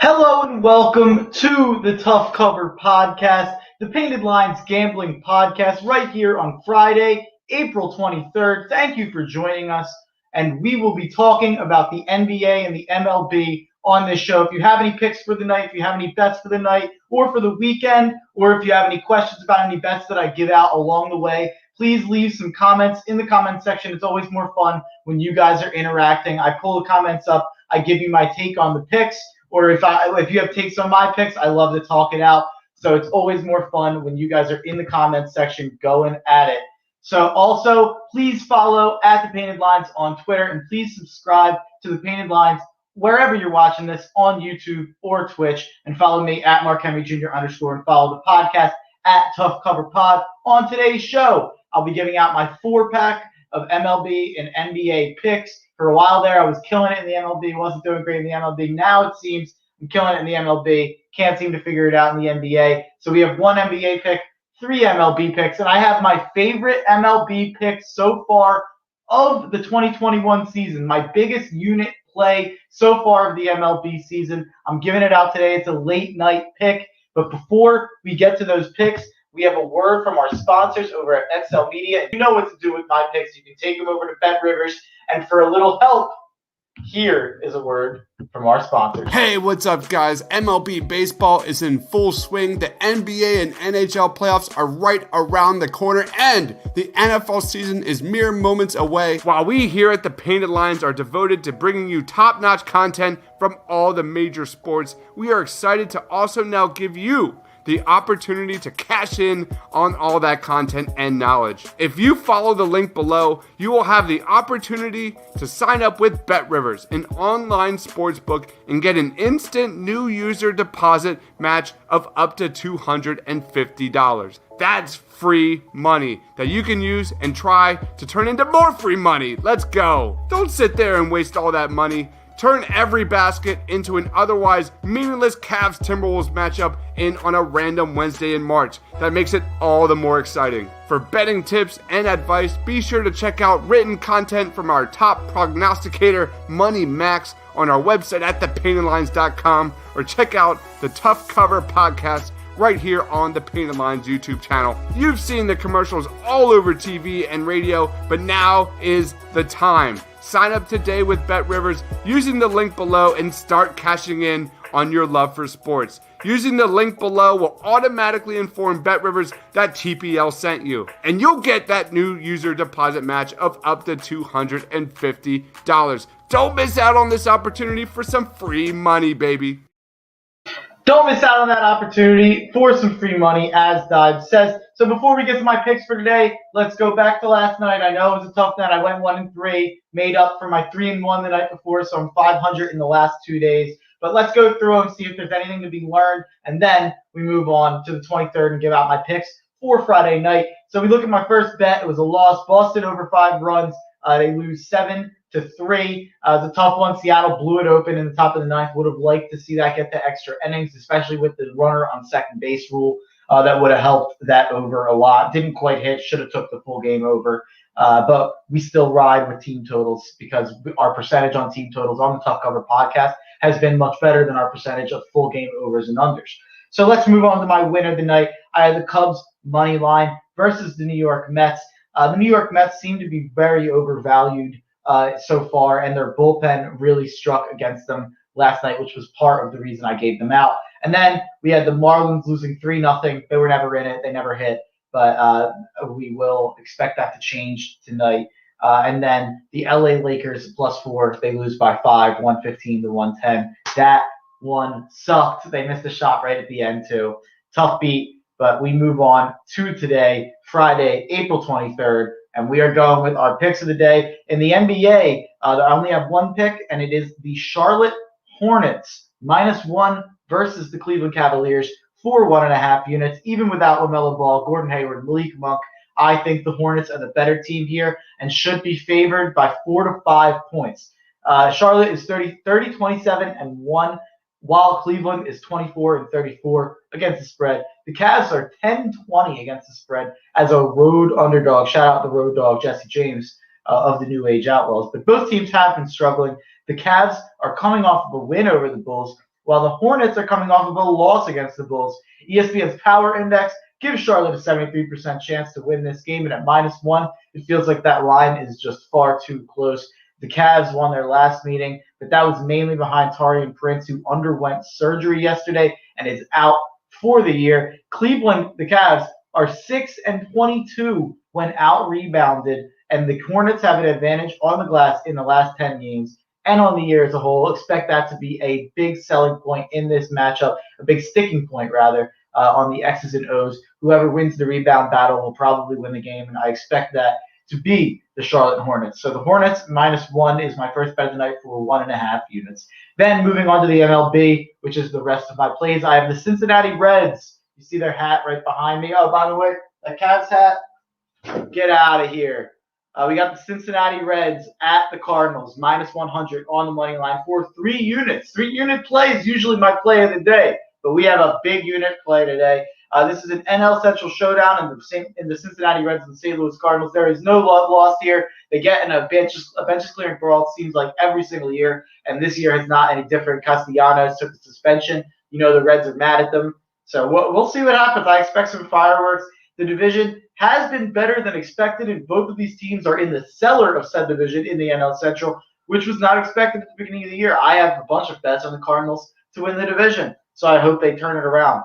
Hello and welcome to the Tough Cover Podcast, the Painted Lines Gambling Podcast, right here on Friday, April 23rd. Thank you for joining us, and we will be talking about the NBA and the MLB on this show. If you have any picks for the night, if you have any bets for the night or for the weekend, or if you have any questions about any bets that I give out along the way, please leave some comments in the comment section. It's always more fun when you guys are interacting. I pull the comments up, I give you my take on the picks. Or if you have takes on my picks, I love to talk it out. So it's always more fun when you guys are in the comments section going at it. So also, please follow at The Painted Lines on Twitter, and please subscribe to The Painted Lines wherever you're watching this on YouTube or Twitch, and follow me at Mark Henry Jr. _ and follow the podcast at Tough Cover Pod. On today's show, I'll be giving out my 4-pack of MLB and NBA picks. For a while there, I was killing it in the MLB, wasn't doing great in the MLB. Now it seems I'm killing it in the MLB, can't seem to figure it out in the NBA. So we have 1 NBA pick, 3 MLB picks, and I have my favorite MLB picks so far of the 2021 season, my biggest unit play so far of the MLB season. I'm giving it out today. It's a late night pick, but before we get to those picks, we have a word from our sponsors over at XL Media. You know what to do with my picks. You can take them over to BetRivers. And for a little help, here is a word from our sponsors. Hey, what's up, guys? MLB baseball is in full swing. The NBA and NHL playoffs are right around the corner, and the NFL season is mere moments away. While we here at the Painted Lines are devoted to bringing you top-notch content from all the major sports, we are excited to also now give you the opportunity to cash in on all that content and knowledge. If you follow the link below, you will have the opportunity to sign up with BetRivers, an online sportsbook, and get an instant new user deposit match of up to $250. That's free money that you can use and try to turn into more free money. Let's go. Don't sit there and waste all that money. Turn every basket into an otherwise meaningless Cavs-Timberwolves matchup in on a random Wednesday in March. That makes it all the more exciting. For betting tips and advice, be sure to check out written content from our top prognosticator, Money Max, on our website at thepaintedlines.com, or check out the Tough Cover Podcast right here on the Painted Lines YouTube channel. You've seen the commercials all over TV and radio, but now is the time. Sign up today with BetRivers using the link below and start cashing in on your love for sports. Using the link below will automatically inform BetRivers that TPL sent you, and you'll get that new user deposit match of up to $250. Don't miss out on this opportunity for some free money, baby. Don't miss out on that opportunity for some free money, as Dive says. So before we get to my picks for today, let's go back to last night. I know it was a tough night. I went 1-3, made up for my 3-1 the night before, so I'm 500 in the last 2 days. But let's go through them, see if there's anything to be learned, and then we move on to the 23rd and give out my picks for Friday night. So we look at my first bet. It was a loss. Boston over 5 runs. They lose 7-3. It's a tough one. Seattle blew it open in the top of the 9th. Would have liked to see that get to extra innings, especially with the runner on second base rule. That would have helped that over a lot. Didn't quite hit. Should have took the full game over. But we still ride with team totals because our percentage on team totals on the Tough Cover Podcast has been much better than our percentage of full game overs and unders. So let's move on to my winner of the night. I had the Cubs money line versus the New York Mets. The New York Mets seem to be very overvalued so far, and their bullpen really struck against them last night, which was part of the reason I gave them out. And then we had the Marlins losing 3-0. They were never in it. They never hit. But we will expect that to change tonight. And then the LA Lakers +4. They lose by 5, 115-110. That one sucked. They missed a shot right at the end, too. Tough beat. But we move on to today, Friday, April 23rd. And we are going with our picks of the day. In the NBA, I only have one pick, and it is the Charlotte Hornets -1 versus the Cleveland Cavaliers for 1.5 units. Even without LaMelo Ball, Gordon Hayward, Malik Monk, I think the Hornets are the better team here and should be favored by 4 to 5 points. Charlotte is 30-27-1, while Cleveland is 24-34 against the spread. The Cavs are 10-20 against the spread as a road underdog. Shout out the road dog, Jesse James, of the New Age Outlaws. But both teams have been struggling. The Cavs are coming off of a win over the Bulls, while the Hornets are coming off of a loss against the Bulls. ESPN's Power Index gives Charlotte a 73% chance to win this game, and at -1, it feels like that line is just far too close. The Cavs won their last meeting, but that was mainly behind Taurean Prince, who underwent surgery yesterday and is out for the year. Cleveland, the Cavs, are 6-22 when out-rebounded, and the Hornets have an advantage on the glass in the last 10 games and on the year as a whole. Expect that to be a big selling point in this matchup, a big sticking point, rather, on the X's and O's. Whoever wins the rebound battle will probably win the game, and I expect that to be the Charlotte Hornets. So the Hornets -1 is my first bet of the night for 1.5 units. Then moving on to the MLB, which is the rest of my plays, I have the Cincinnati Reds. You see their hat right behind me. Oh, by the way, that Cavs hat, get out of here. We got the Cincinnati Reds at the Cardinals, -100 on the money line for 3 units. 3-unit play is usually my play of the day, but we have a big unit play today. This is an NL Central showdown in the Cincinnati Reds and the St. Louis Cardinals. There is no love lost here. They get in a benches clearing brawl, it seems like, every single year, and this year is not any different. Castellanos took the suspension. You know the Reds are mad at them. So we'll see what happens. I expect some fireworks. The division has been better than expected, and both of these teams are in the cellar of said division in the NL Central, which was not expected at the beginning of the year. I have a bunch of bets on the Cardinals to win the division, so I hope they turn it around.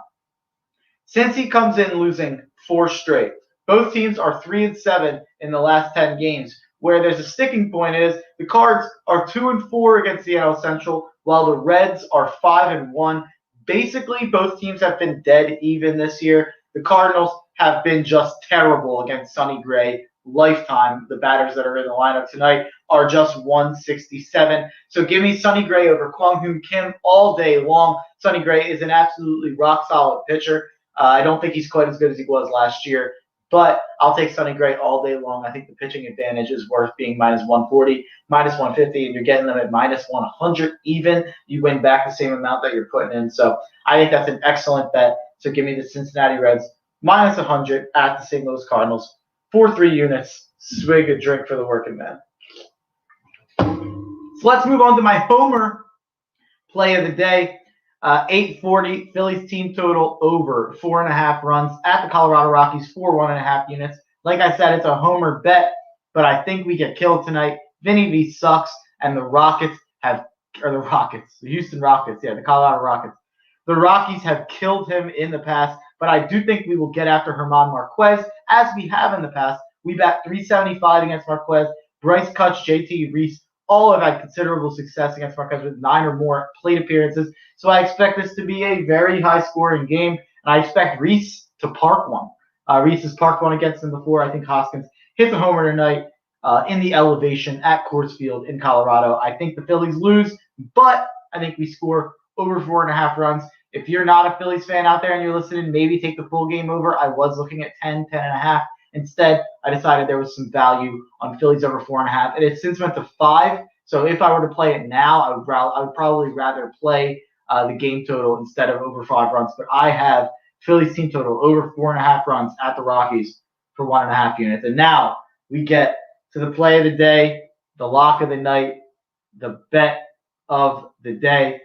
Cincy comes in losing 4 straight. Both teams are 3-7 in the last 10 games. Where there's a sticking point is the Cards are 2-4 against the NL Central, while the Reds are 5-1. Basically, both teams have been dead even this year. The Cardinals have been just terrible against Sonny Gray. Lifetime, the batters that are in the lineup tonight are just 167. So give me Sonny Gray over Kwang Hoon Kim all day long. Sonny Gray is an absolutely rock-solid pitcher. I don't think he's quite as good as he was last year, but I'll take Sonny Gray all day long. I think the pitching advantage is worth being -140, -150, and you're getting them at -100 even. You win back the same amount that you're putting in. So I think that's an excellent bet. So give me the Cincinnati Reds -100 at the St. Louis Cardinals for 3 units. Swig a drink for the working man. So let's move on to my homer play of the day. 840 Phillies team total over 4.5 runs at the Colorado Rockies for 1.5 units. Like I said, it's a homer bet, but I think we get killed tonight. Vinny V sucks, and the Houston Rockets, the Colorado Rockets. The Rockies have killed him in the past, but I do think we will get after German Marquez, as we have in the past. We bat .375 against Marquez. Bryce Kutch, JT Reese, all have had considerable success against Marquez with 9 or more plate appearances. So I expect this to be a very high-scoring game, and I expect Reese to park one. Reese has parked one against him before. I think Hoskins hits a homer tonight in the elevation at Coors Field in Colorado. I think the Phillies lose, but I think we score over 4.5 runs. If you're not a Phillies fan out there and you're listening, maybe take the full game over. I was looking at 10.5. Instead, I decided there was some value on Phillies over 4.5. It has since went to 5. So if I were to play it now, I would probably rather play the game total instead of over 5 runs. But I have Phillies team total over 4.5 runs at the Rockies for 1.5 units. And now we get to the play of the day, the lock of the night, the bet of the day.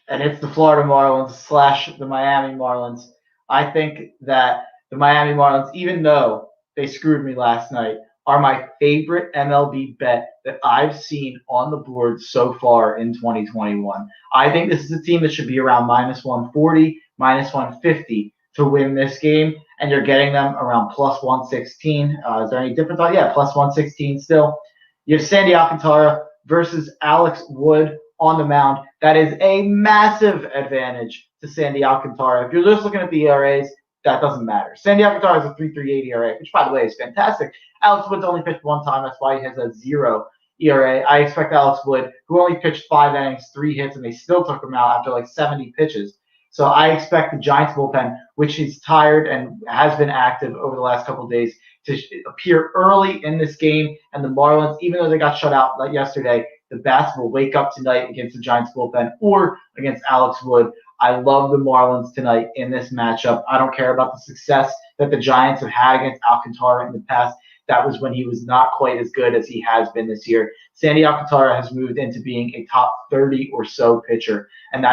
And it's the Florida Marlins / the Miami Marlins. I think that the Miami Marlins, even though they screwed me last night, are my favorite MLB bet that I've seen on the board so far in 2021. I think this is a team that should be around -140, -150 to win this game, and you're getting them around +116. Is there any difference? Yeah, +116 still. You have Sandy Alcantara versus Alex Wood on the mound. That is a massive advantage to Sandy Alcantara. If you're just looking at the ERAs, that doesn't matter. Sandy Alcantara has a 3.38 ERA, which, by the way, is fantastic. Alex Wood's only pitched 1 time. That's why he has a 0 ERA. I expect Alex Wood, who only pitched 5 innings, 3 hits, and they still took him out after like 70 pitches. So I expect the Giants bullpen, which is tired and has been active over the last couple of days, to appear early in this game. And the Marlins, even though they got shut out yesterday, the bats will wake up tonight against the Giants bullpen or against Alex Wood. I love the Marlins tonight in this matchup. I don't care about the success that the Giants have had against Alcantara in the past. that was when he was not quite as good as he has been this year. Sandy Alcantara has moved into being a top 30 or so pitcher, and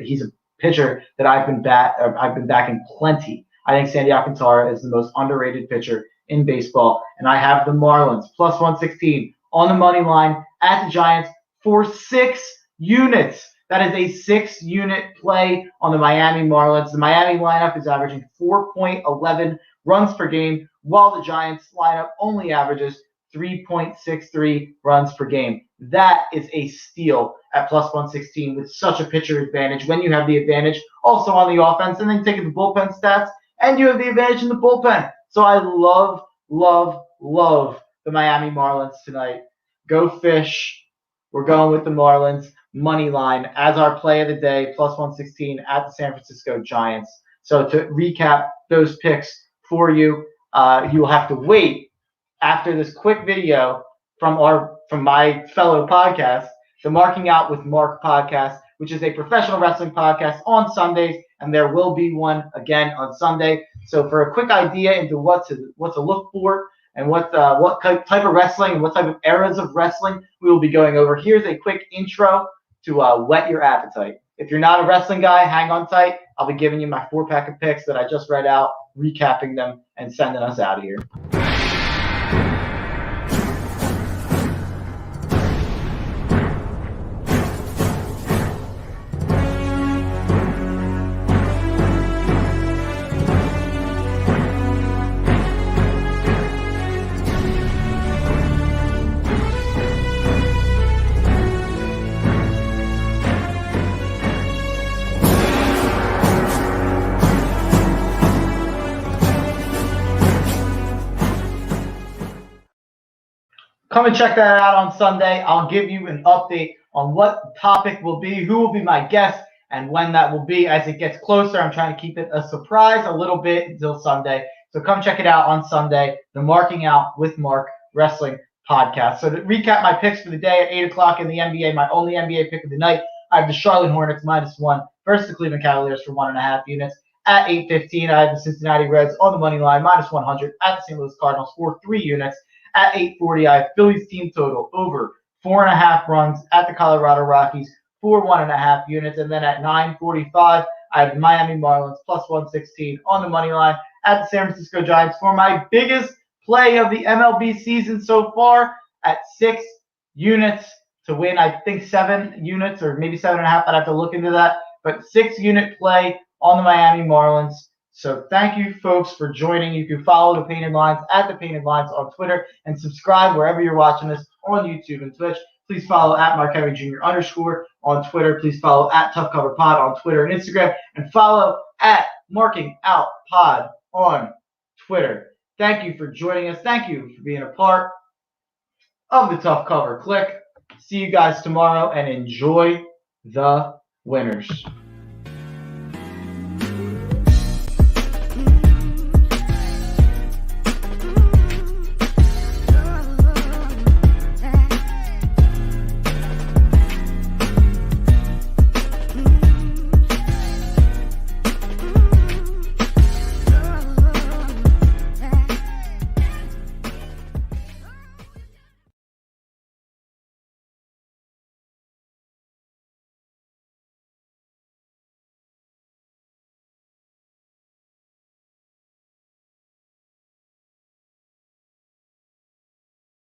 he's a pitcher that I've been backing plenty. I think Sandy Alcantara is the most underrated pitcher in baseball, and I have the Marlins plus 116 on the money line at the Giants for 6 units. That is a 6-unit play on the Miami Marlins. The Miami lineup is averaging 4.11 runs per game, while the Giants lineup only averages 3.63 runs per game. That is a steal at plus 116 with such a pitcher advantage when you have the advantage also on the offense, and then taking the bullpen stats, and you have the advantage in the bullpen. So I love the Miami Marlins tonight. Go Fish. We're going with the Marlins money line as our play of the day, plus 116 at the San Francisco Giants. So to recap those picks for you, you will have to wait after this quick video from my fellow podcast, the Marking Out with Mark podcast, which is a professional wrestling podcast on Sundays, and there will be one again on Sunday. So for a quick idea into what to look for and what type of wrestling and what type of eras of wrestling we will be going over, here's a quick intro to whet your appetite. If you're not a wrestling guy, hang on tight. I'll be giving you my 4-pack of picks that I just read out, recapping them, and sending us out of here. Come and check that out on Sunday. I'll give you an update on what the topic will be, who will be my guest, and when that will be. As it gets closer, I'm trying to keep it a surprise a little bit until Sunday. So come check it out on Sunday, the Marking Out with Mark Wrestling podcast. So to recap my picks for the day at 8 o'clock in the NBA, my only NBA pick of the night, I have the Charlotte Hornets -1 versus the Cleveland Cavaliers for 1.5 units. At 8:15, I have the Cincinnati Reds on the money line -100 at the St. Louis Cardinals for 3 units. At 8:40, I have Phillies team total over 4.5 runs at the Colorado Rockies for 1.5 units. And then at 9:45, I have the Miami Marlins plus 116 on the money line at the San Francisco Giants for my biggest play of the MLB season so far at 6 units to win, I think 7 units or maybe 7.5. I'd have to look into that. But 6-unit play on the Miami Marlins. So thank you, folks, for joining. You can follow The Painted Lines at The Painted Lines on Twitter and subscribe wherever you're watching this on YouTube and Twitch. Please follow at Mark_Henry Jr. _ on Twitter. Please follow at Tough Cover Pod on Twitter and Instagram. And follow at Marking Out Pod on Twitter. Thank you for joining us. Thank you for being a part of the Tough Cover Click. See you guys tomorrow and enjoy the winners.